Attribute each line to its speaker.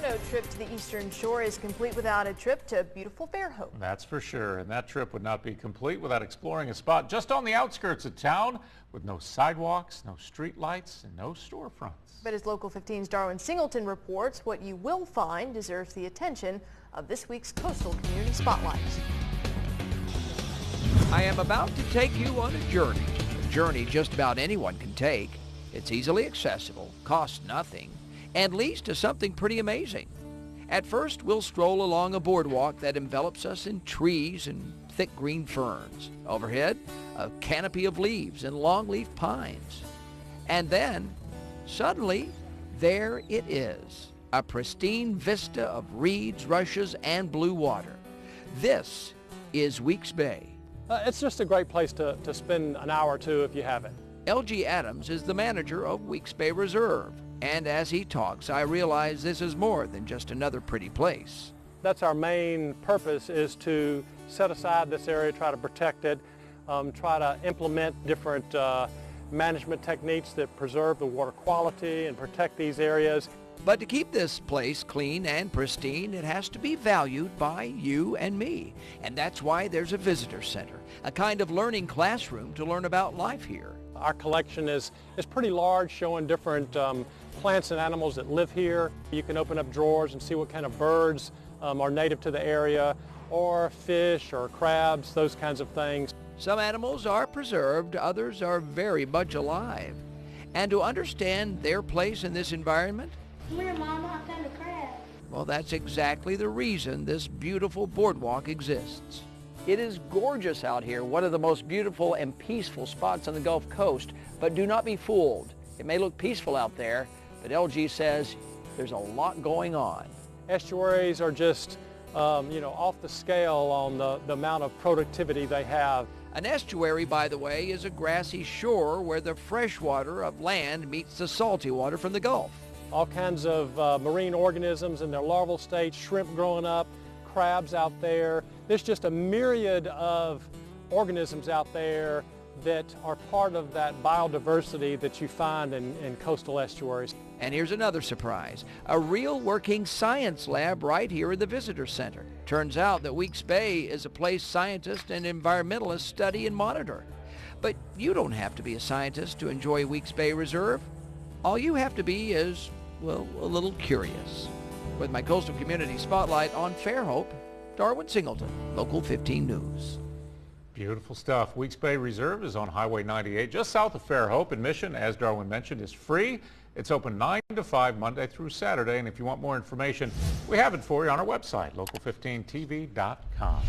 Speaker 1: No trip to the Eastern Shore is complete without a trip to beautiful Fairhope.
Speaker 2: That's for sure, and that trip would not be complete without exploring a spot just on the outskirts of town with no sidewalks, no street lights, and no storefronts.
Speaker 1: But as Local 15's Darwin Singleton reports, what you will find deserves the attention of this week's Coastal Community Spotlight.
Speaker 3: I am about to take you on a journey just about anyone can take. It's easily accessible, costs nothing, and leads to something pretty amazing. At first, we'll stroll along a boardwalk that envelops us in trees and thick green ferns. Overhead, a canopy of leaves and longleaf pines. And then, suddenly, there it is, a pristine vista of reeds, rushes, and blue water. This is Weeks Bay.
Speaker 4: It's just a great place to spend an hour or two if you have it.
Speaker 3: L.G. Adams is the manager of Weeks Bay Reserve, and as he talks, I realize this is more than just another pretty place.
Speaker 4: That's our main purpose, is to set aside this area, try to protect it, try to implement different management techniques that preserve the water quality and protect these areas.
Speaker 3: But to keep this place clean and pristine, it has to be valued by you and me. And that's why there's a visitor center, a kind of learning classroom to learn about life here.
Speaker 4: Our collection is pretty large, showing different plants and animals that live here. You can open up drawers and see what kind of birds are native to the area, or fish or crabs, those kinds of things.
Speaker 3: Some animals are preserved, others are very much alive. And to understand their place in this environment,
Speaker 5: Come here, Mama, I found a crab.
Speaker 3: well, that's exactly the reason this beautiful boardwalk exists. It is gorgeous out here, one of the most beautiful and peaceful spots on the Gulf Coast, but do not be fooled. It may look peaceful out there, but LG says there's a lot going on.
Speaker 4: Estuaries are just, off the scale on the amount of productivity they have.
Speaker 3: An estuary, by the way, is a grassy shore where the fresh water of land meets the salty water from the Gulf.
Speaker 4: All kinds of marine organisms in their larval state, shrimp growing up, crabs out there. There's just a myriad of organisms out there that are part of that biodiversity that you find in coastal estuaries.
Speaker 3: And here's another surprise, a real working science lab right here in the visitor center. Turns out that Weeks Bay is a place scientists and environmentalists study and monitor. But you don't have to be a scientist to enjoy Weeks Bay Reserve. All you have to be is, well, a little curious. With my Coastal Community Spotlight on Fairhope, Darwin Singleton, Local 15 News.
Speaker 2: Beautiful stuff. Weeks Bay Reserve is on Highway 98 just south of Fairhope. Admission, as Darwin mentioned, is free. It's open 9 to 5 Monday through Saturday, and if you want more information, we have it for you on our website, local15tv.com.